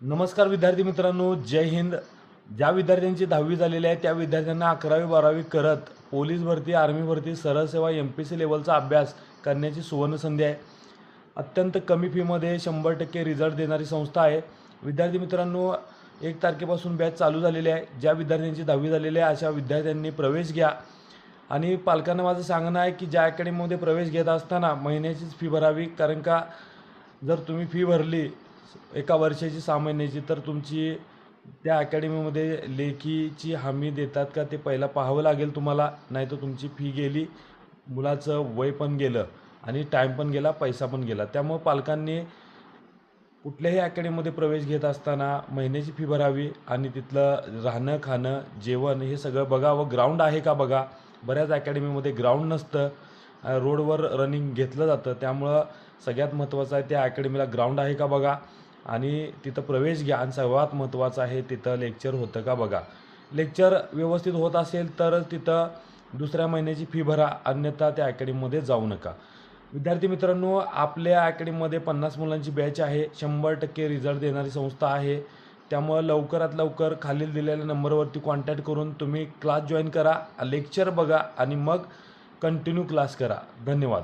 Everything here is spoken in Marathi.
नमस्कार विद्यार्थी मित्रांनो, जय हिंद. ज्या विद्यार्थ्यांची 10वी झालेली आहे त्या विद्यार्थ्यांना 11वी 12वी करत पोलीस भरती, आर्मी भरती, सरळ सेवा, MPSC लेवलचा अभ्यास करण्याची सुवर्णसंधी आहे. अत्यंत कमी फीमध्ये 100% रिझल्ट देणारी संस्था आहे. विद्यार्थी मित्रांनो, 1 तारखेपासून बॅच चालू झालेली आहे. ज्या विद्यार्थ्यांची 10वी झालेली आहे अशा विद्यार्थ्यांनी प्रवेश घ्या. आणि पालकांना माझं सांगणं आहे की ज्या अकॅडमीमध्ये प्रवेश घेत असताना महिन्याचीच फी भरावी, कारण का जर तुम्ही फी भरली एका वर्षाची 6 महिन्याची तर तुमची त्या अकॅडमीमध्ये लेखीची हमी देतात का ते पहिला पाहावं लागेल तुम्हाला. नाही तर तुमची फी गेली, मुलाचं वय पण गेलं आणि टाईम पण गेला, पैसा पण गेला. त्यामुळं पालकांनी कुठल्याही अकॅडमीमध्ये प्रवेश घेत असताना महिन्याची फी भरावी आणि तिथलं राहणं, खाणं, जेवण हे सगळं बघावं. ग्राउंड आहे का बघा. बऱ्याच अकॅडमीमध्ये ग्राउंड नसतं, रोडवर रनिंग घेतलं जातं. त्यामुळं सगळ्यात महत्त्वाचं आहे त्या अकॅडमीला ग्राउंड आहे का बघा आणि तिथं प्रवेश घ्या. आणि सर्वात महत्त्वाचं आहे तिथं लेक्चर होतं का बघा. लेक्चर व्यवस्थित होत असेल तरच तिथं दुसऱ्या महिन्याची फी भरा, अन्यथा त्या अकॅडमीमध्ये जाऊ नका. विद्यार्थी मित्रांनो, आपल्या अकॅडमीमध्ये 50 मुलांची बॅच आहे. 100% रिझल्ट देणारी संस्था आहे. त्यामुळं लवकरात लवकर खालील दिलेल्या नंबरवरती कॉन्टॅक्ट करून तुम्ही क्लास जॉईन करा, लेक्चर बघा आणि मग कंटिन्यू क्लास करा. धन्यवाद.